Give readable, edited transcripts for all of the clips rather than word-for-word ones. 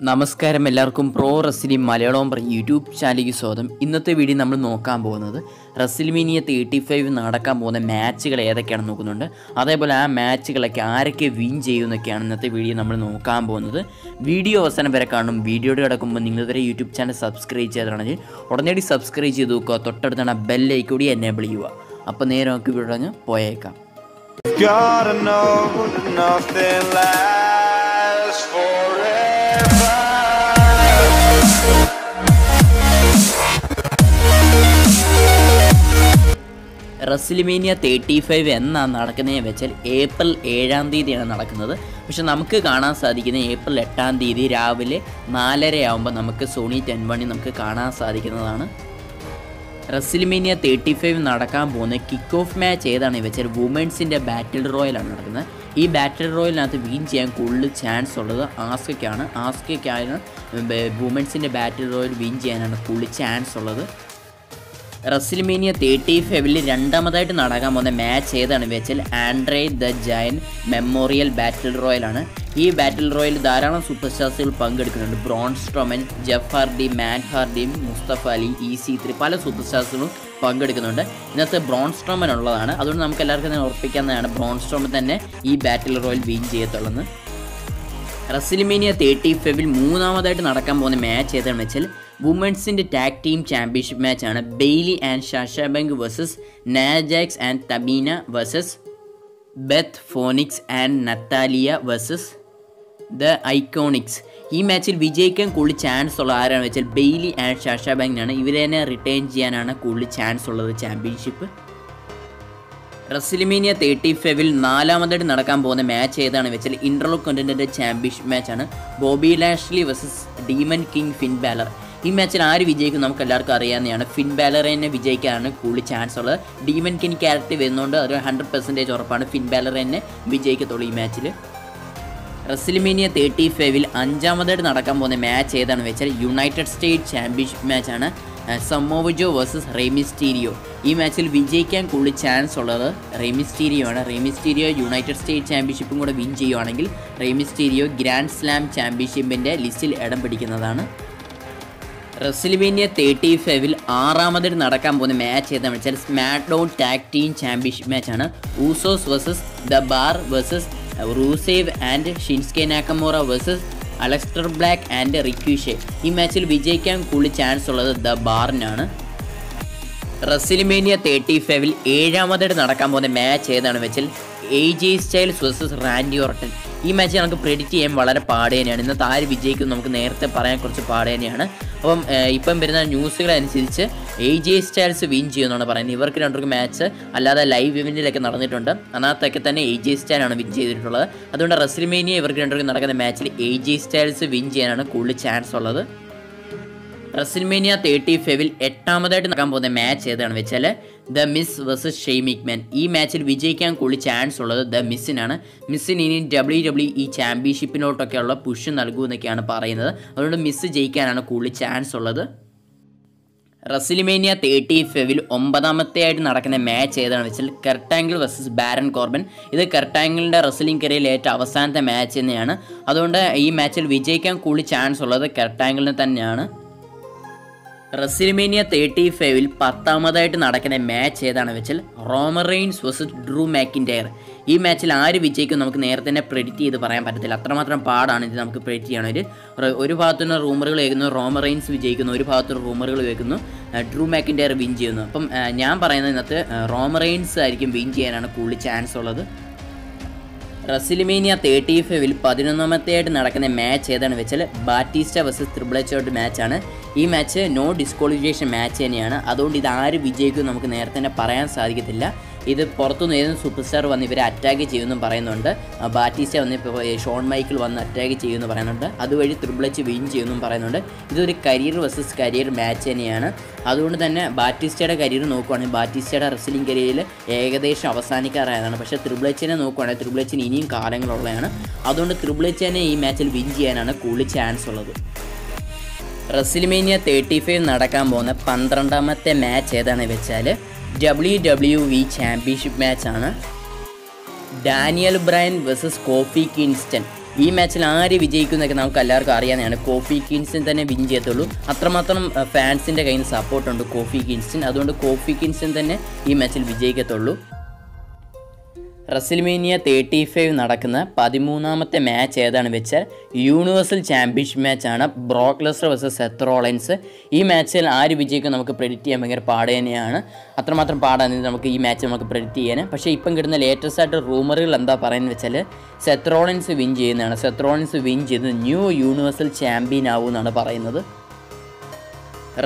നമസ്കാരം എല്ലാവർക്കും pro wrestling Malayalam YouTube ചാനലിലേക്ക് സ്വാഗതം. ഇന്നത്തെ വീഡിയോ നമ്മൾ നോക്കാൻ പോകുന്നത് റെസ്ലിമേനിയ 35 നടക്കാൻ പോകുന്ന മാച്ചുകൾ ഏതൊക്കെയാണെന്ന് നോക്കുന്നുണ്ട്. അതേപോലെ ആ മാച്ചുകളൊക്കെ ആരൊക്കെ വിൻ ചെയ്യുമെന്നൊക്കെയാണ് ഇന്നത്തെ വീഡിയോ നമ്മൾ നോക്കാൻ പോകുന്നത്. വീഡിയോ അവസാനം വരെ കാണും. വീഡിയോയുടെ കിടക്കുമ്പോൾ നിങ്ങളിതുവരെ യൂട്യൂബ് ചാനൽ സബ്സ്ക്രൈബ് ചെയ്തിട്ടാണെങ്കിൽ ഉടനടി സബ്സ്ക്രൈബ് ചെയ്ത് നോക്കുക. തൊട്ടടുത്താണ് ബെല്ലൈക്കൺ കൂടി എനേബിൾ ചെയ്യുക. അപ്പോൾ നേരെ നമുക്ക് വീഡിയോ പോയേക്കാം. റെസ്ലിമേനിയ 35 എന്നാണ് നടക്കുന്നതെന്ന് വെച്ചാൽ ഏപ്രിൽ 7-ാം തീയതിയാണ് നടക്കുന്നത്. പക്ഷെ നമുക്ക് കാണാൻ സാധിക്കുന്നത് ഏപ്രിൽ 8-ാം തീയതി രാവിലെ 4:30 ആകുമ്പോൾ നമുക്ക് സോണി 10 നമുക്ക് കാണാൻ സാധിക്കുന്നതാണ്. റെസ്ലിമേനിയ 35 നടക്കാൻ പോകുന്ന കിക്ക് ഓഫ് മാച്ച് ഏതാണെന്ന് വെച്ചാൽ വുമൻസിൻ്റെ ബാറ്റിൽ റോയലാണ് നടക്കുന്നത്. ഈ ബാറ്റിൽ റോയലിനകത്ത് വിൻ ചെയ്യാൻ കൂടുതൽ ചാൻസ് ഉള്ളത് ആസ്കയ്ക്കാണ്. ആസ്കയ്ക്കാണ് വുമൻസിൻ്റെ ബാറ്റിൽ റോയൽ വിൻ ചെയ്യാനാണ് കൂടുതൽ ചാൻസ് ഉള്ളത്. റെസ്ലിമേനിയ 35 രണ്ടാമതായിട്ട് നടക്കാൻ പോകുന്ന മാച്ച് ഏതാണെന്ന് വെച്ചാൽ ആൻഡ്രേ ദ ജയൻ മെമ്മോറിയൽ ബാറ്റിൽ റോയലാണ്. ഈ ബാറ്റിൽ റോയൽ ധാരാളം സൂപ്പർ സ്റ്റാർസുകൾ പങ്കെടുക്കുന്നുണ്ട്. ബ്രോൺ സ്ട്രോമൻ, ജെഫ് ഹാർഡി, മാറ്റ് ഹാർഡി, മുസ്തഫ അലി, EC3 പല സൂപ്പർ സ്റ്റാർസുകളും പങ്കെടുക്കുന്നുണ്ട്. ഇന്നത്തെ ബ്രോൺ സ്ട്രോമൻ ഉള്ളതാണ്. അതുകൊണ്ട് നമുക്ക് എല്ലാവർക്കും തന്നെ ഉറപ്പിക്കാവുന്നതാണ് ബ്രോൺ സ്ട്രോമൻ തന്നെ ഈ ബാറ്റിൽ റോയൽ വിൻ ചെയ്യത്തുള്ളത്. റെസ്ലിമേനിയ 35 മൂന്നാമതായിട്ട് നടക്കാൻ പോകുന്ന മാച്ച് ഏതാണെന്ന് വെച്ചാൽ വുമൻസിൻ്റെ ടാഗ് ടീം ചാമ്പ്യൻഷിപ്പ് മാച്ചാണ്. Bayley and Sasha Banks versus Nia Jax and Tamina versus Beth Phoenix and Natalya versus the IIconics. ഈ മാച്ചിൽ വിജയിക്കാൻ കൂടുതൽ ചാൻസ് ഉള്ള ആരാണെന്ന് വെച്ചാൽ ബെയ്ലി ആൻഡ് സാഷ ബാങ്കിനാണ്. ഇവരെ തന്നെ റിട്ടേൺ ചെയ്യാനാണ് കൂടുതൽ ചാൻസ് ഉള്ളത് ചാമ്പ്യൻഷിപ്പ്. റെസ്ലിമേനിയ 35 നാലാമതായിട്ട് നടക്കാൻ പോകുന്ന മാച്ച് ഏതാണെന്ന് വെച്ചാൽ ഇന്റർകോണ്ടിനെന്റൽ ചാമ്പ്യൻഷിപ്പ് മാച്ചാണ്. Bobby Lashley versus Demon King Finn Balor. ഈ മാച്ചിൽ ആര് വിജയിക്കും നമുക്ക് എല്ലാവർക്കും അറിയാവുന്നതാണ്. ഫിൻ ബാലറിനെ വിജയിക്കാനാണ് കൂടുതൽ ചാൻസ് ഉള്ളത്. ഡീമൺ കിങ് ക്യാരക്ടർ വരുന്നതുകൊണ്ട് അത് 100% ഉറപ്പാണ് ഫിൻ ബാലറിനെ വിജയിക്കത്തുള്ളൂ ഈ മാച്ചിൽ. റെസ്ലിമേനിയ 35 അഞ്ചാമതായിട്ട് നടക്കാൻ പോകുന്ന മാച്ച് ഏതാണെന്ന് വെച്ചാൽ യുണൈറ്റഡ് സ്റ്റേറ്റ്സ് ചാമ്പ്യൻഷിപ്പ് മാച്ചാണ്. സമോവജോ വേഴ്സസ് റെമിസ്റ്റീരിയോ. ഈ മാച്ചിൽ വിജയിക്കാൻ കൂടുതൽ ചാൻസ് ഉള്ളത് റെമിസ്റ്റീരിയോ ആണ്. റെമിസ്റ്റീരിയോ യുണൈറ്റഡ് സ്റ്റേറ്റ് ചാമ്പ്യൻഷിപ്പും കൂടെ വിൻ ചെയ്യുവാണെങ്കിൽ റെമിസ്റ്റീരിയോ ഗ്രാൻഡ് സ്ലാം ചാമ്പ്യൻഷിപ്പിൻ്റെ ലിസ്റ്റിൽ ഇടം പിടിക്കുന്നതാണ്. റെസ്ലിമേനിയ 35 ആറാമതായിട്ട് നടക്കാൻ പോകുന്ന മാച്ച് ഏതാണെന്ന് വെച്ചാൽ SmackDown tag team championship മാച്ചാണ്. Usos versus the Bar versus Rusev and Shinsuke Nakamura versus Aleister Black and Ricochet. ഈ മാച്ചിൽ വിജയിക്കാൻ കൂടുതൽ ചാൻസ് ഉള്ളത് ദ ബാറിനാണ്. റെസ്ലിമേനിയ 35 ഏഴാമതായിട്ട് നടക്കാൻ പോകുന്ന മാച്ച് ഏതാണെന്ന് വെച്ചാൽ AJ Styles versus Randy Orton. ഈ മാച്ച് നമുക്ക് പ്രെഡിക്റ്റ് ചെയ്യാൻ വളരെ പാട് തന്നെയാണ്. ഇന്നത്തെ ആര് വിജയിക്കും നമുക്ക് നേരത്തെ പറയാൻ കുറച്ച് പാട് തന്നെയാണ്. അപ്പം ഇപ്പം വരുന്ന ന്യൂസുകൾ അനുസരിച്ച് AJ സ്റ്റൈൽസ് വിൻ ചെയ്യുമെന്നാണ് പറയുന്നത്. ഇവർക്ക് രണ്ടുപേർക്ക് മാച്ച് അല്ലാതെ ലൈവ് ഇവൻറ്റിലൊക്കെ നടന്നിട്ടുണ്ട്. അതിനകത്തൊക്കെ തന്നെ AJ സ്റ്റൈലാണ് വിൻ ചെയ്തിട്ടുള്ളത്. അതുകൊണ്ട് റെസ്ലിമേനിയ ഇവർക്ക് രണ്ടുപേർക്ക് നടക്കുന്ന മാച്ചിൽ AJ സ്റ്റൈൽസ് വിൻ ചെയ്യാനാണ് കൂടുതൽ ചാൻസ് ഉള്ളത്. റെസ്ലിമേനിയ 35 എട്ടാമതായിട്ട് നടക്കാൻ പോകുന്ന മാച്ച് ഏതാണെന്ന് വെച്ചാൽ ദ മിസ് വേഴ്സസ് ഷെയ്മിക്മാൻ. ഈ മാച്ചിൽ വിജയിക്കാൻ കൂടുതൽ ചാൻസ് ഉള്ളത് ദ മിസ്സിനാണ്. മിസ്സിന് ഇനി WWE ചാമ്പ്യൻഷിപ്പിനോട്ടൊക്കെയുള്ള പുഷ് നൽകുമെന്നൊക്കെയാണ് പറയുന്നത്. അതുകൊണ്ട് മിസ് ജയിക്കാനാണ് കൂടുതൽ ചാൻസ് ഉള്ളത്. റെസ്ലിമേനിയ 35 ഒമ്പതാമത്തെ ആയിട്ട് നടക്കുന്ന മാച്ച് ഏതാണെന്ന് വെച്ചാൽ കർട്ടാങ്കിൾ വേഴ്സസ് ബാരൻ കോർബൻ. ഇത് കർട്ടാങ്കിളിൻ്റെ റെസ്ലിംഗ് കരിയറിൽ ഏറ്റവും അവസാനത്തെ മാച്ച് തന്നെയാണ്. അതുകൊണ്ട് ഈ മാച്ചിൽ വിജയിക്കാൻ കൂടുതൽ ചാൻസ് ഉള്ളത് കർട്ടാങ്കിളിന് തന്നെയാണ്. റെസ്ലിമേനിയ 35 പത്താമതായിട്ട് നടക്കുന്ന മാച്ച് ഏതാണെന്ന് വെച്ചാൽ റോമൻ റെയിൻസ് വേഴ്സസ് ഡ്രൂ മാക്കിൻറ്റയർ. ഈ മാച്ചിൽ ആര് വിജയിക്കും നമുക്ക് നേരത്തെ തന്നെ പ്രെഡിക്റ്റ് ചെയ്ത് പറയാൻ പറ്റത്തില്ല. അത്രമാത്രം പാടാണ് ഇത് നമുക്ക് പ്രെഡിക്റ്റ് ചെയ്യണമെങ്കിൽ. ഒരു ഭാഗത്തുനിന്ന് റൂമറുകൾ കേൾക്കുന്നു റോമൻ റെയിൻസ് വിജയിക്കുന്നു, ഒരു ഭാഗത്തുനിന്ന് റൂമറുകൾ കേൾക്കുന്നു ഡ്രൂ മാക്കിൻറ്റയർ വിൻ ചെയ്യുന്നു. അപ്പം ഞാൻ പറയുന്നത് ഇന്നത്തെ റോമൻ റെയിൻസ് ആയിരിക്കും വിൻ ചെയ്യാനാണ് കൂടുതൽ ചാൻസ് ഉള്ളത്. റെസ്ലിമേനിയ 35 11ാമത്തെ ആയിട്ട് നടക്കുന്ന മാച്ച് ഏതാണെന്ന് വെച്ചാൽ ബാറ്റിസ്റ്റ വേഴ്സസ് ട്രിപ്പിൾ എച്ച് മാച്ചാണ്. ഈ മാച്ച് നോ ഡിസ്ക്വാളിഫിക്കേഷൻ മാച്ച് തന്നെയാണ്. അതുകൊണ്ട് ഇത് ആര് വിജയിക്കും നമുക്ക് നേരത്തെ തന്നെ പറയാൻ സാധിക്കത്തില്ല. ഇത് പുറത്തുനിന്ന് ഏതെങ്കിലും സൂപ്പർ സ്റ്റാർ വന്ന് ഇവരെ അറ്റാക്ക് ചെയ്യുമെന്നും പറയുന്നുണ്ട്. ബാറ്റിസ്റ്റ വന്ന് ഇപ്പോൾ ഷോൺ മൈക്കിൾ വന്ന് അറ്റാക്ക് ചെയ്യുമെന്ന് പറയുന്നുണ്ട്. അതുവഴി ട്രിപ്പിൾ എച്ച് വിൻ ചെയ്യുമെന്നും പറയുന്നുണ്ട്. ഇതൊരു കരിയർ വേഴ്സസ് കരിയർ മാച്ച് തന്നെയാണ്. അതുകൊണ്ട് തന്നെ ബാറ്റിസ്റ്റയുടെ കരിയർ നോക്കുവാണെങ്കിൽ ബാറ്റിസ്റ്റയുടെ റെസ്ലിംഗ് കരിയറിൽ ഏകദേശം അവസാനിക്കാറായതാണ്. പക്ഷേ ട്രിപ്പിൾ എച്ചിനെ നോക്കുവാണെങ്കിൽ ട്രിപ്പിൾ എച്ചിന് ഇനിയും കാലങ്ങളുള്ളതാണ്. അതുകൊണ്ട് ട്രിപ്പിൾ എച്ചിനെ ഈ മാച്ചിൽ വിൻ ചെയ്യാനാണ് കൂടുതൽ ചാൻസ് ഉള്ളത്. റെസ്ലിമേനിയ 35 നടക്കാൻ പോകുന്ന 12ാമത്തെ മാച്ച് ഏതാണെന്ന് വെച്ചാൽ WWE ചാമ്പ്യൻഷിപ്പ് മാച്ചാണ്. Daniel Bryan versus Kofi Kingston. ഈ മാച്ചിൽ ആര് വിജയിക്കുന്നതൊക്കെ നമുക്ക് എല്ലാവർക്കും അറിയാവുന്നതാണ്. കോഫി കിങ്സ്റ്റൺ തന്നെ വിൻ ചെയ്യത്തുള്ളൂ. അത്രമാത്രം ഫാൻസിൻ്റെ കയ്യിൽ നിന്ന് സപ്പോർട്ടുണ്ട് കോഫി കിങ്സ്റ്റൺ. അതുകൊണ്ട് കോഫി കിങ്സ്റ്റൺ തന്നെ ഈ മാച്ചിൽ വിജയിക്കത്തുള്ളൂ. റെസിൽമേനിയ 35 നടക്കുന്ന 13ാമത്തെ മാച്ച് ഏതാണെന്ന് വെച്ചാൽ യൂണിവേഴ്സൽ ചാമ്പ്യൻഷിപ്പ് മാച്ചാണ്. Brock Lesnar versus Seth Rollins. ഈ മാച്ചിൽ ആര് വിജയിക്കും നമുക്ക് പ്രെഡിക്റ്റ് ചെയ്യാൻ ഭയങ്കര പാട് തന്നെയാണ്. അത്രമാത്രം പാടാണ് നമുക്ക് ഈ മാച്ച് നമുക്ക് പ്രെഡിക്റ്റ് ചെയ്യാൻ. പക്ഷേ ഇപ്പം കിട്ടുന്ന ലേറ്റസ്റ്റ് ആയിട്ട് റൂമറുകൾ എന്താ പറയുന്നത് വെച്ചാൽ സെത്ത് റോളിൻസ് വിൻ ചെയ്യുന്നതാണ്. സെത്ത് റോളിൻസ് വിൻ ചെയ്ത് ന്യൂ യൂണിവേഴ്സൽ ചാമ്പ്യൻ ആവും എന്നാണ് പറയുന്നത്.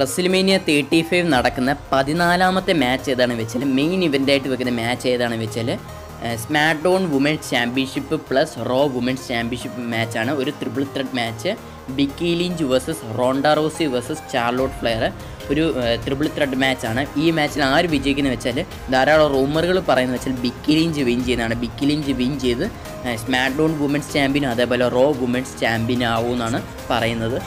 റെസിൽമേനിയ 35 നടക്കുന്ന 14ാമത്തെ മാച്ച് ഏതാണെന്ന് വെച്ചാൽ മെയിൻ ഇവൻ്റായിട്ട് വെക്കുന്ന മാച്ച് ഏതാണെന്ന് വെച്ചാൽ SmackDown women's championship plus Raw women's championship മാച്ചാണ്. ഒരു triple threat match. Becky Lynch versus Ronda Rousey versus Charlotte Flair. ഒരു ട്രിപ്പിൾ ത്രെഡ് മാച്ചാണ്. ഈ മാച്ചിൽ ആര് വിജയിക്കുന്നത് വെച്ചാൽ ധാരാളം റൂമറുകൾ പറയുന്നത് വെച്ചാൽ ബിക്കി ലിഞ്ച് വിൻ ചെയ്യുന്നതാണ്. ബിക്കി ലിഞ്ച് വിൻ ചെയ്ത് സ്മാക്ഡൗൺ വുമൻസ് ചാമ്പ്യനും അതേപോലെ റോ വുമൻസ് ചാമ്പ്യൻ ആവുമെന്നാണ് പറയുന്നത്.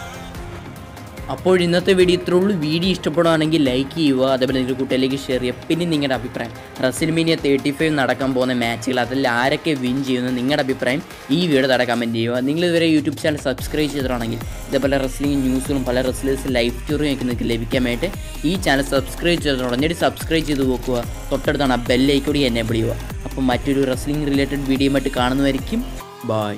അപ്പോൾ ഇന്നത്തെ വീഡിയോ ഇത്രേ ഉള്ളൂ. വീഡിയോ ഇഷ്ടപ്പെടുകയാണെങ്കിൽ ലൈക്ക് ചെയ്യുക, അതേപോലെ നിങ്ങളുടെ കൂട്ടുകാരിലേക്ക് ഷെയർ ചെയ്യുക. പിന്നെ നിങ്ങളുടെ അഭിപ്രായം റെസിൽമേനിയ 35 നടക്കാൻ പോകുന്ന മാച്ചുകൾ അതിൽ ആരൊക്കെ വിൻ ചെയ്യുന്നു നിങ്ങളുടെ അഭിപ്രായം ഈ വീഡിയോ താഴെ കമൻറ്റ് ചെയ്യുക. നിങ്ങളിതുവരെ യൂട്യൂബ് ചാനൽ സബ്സ്ക്രൈബ് ചെയ്തിട്ടാണെങ്കിൽ ഇതേപോലെ റെസ്ലിംഗ് ന്യൂസുകളും പല റെസ്ലേഴ്സ് ലൈവ് സ്റ്റോറിയും ഒക്കെ നിങ്ങൾക്ക് ലഭിക്കാൻ ഈ ചാനൽ സബ്സ്ക്രൈബ് ചെയ്തിട്ടുണ്ടെങ്കിൽ സബ്സ്ക്രൈബ് ചെയ്ത് നോക്കുക. തൊട്ടടുത്താണ് ആ ബെല്ലൈക്കൂടി എനേബിൾ ചെയ്യുക. അപ്പം മറ്റൊരു റെസ്ലിംഗ് റിലേറ്റഡ് വീഡിയോയുമായിട്ട് കാണുന്നതായിരിക്കും. ബൈ.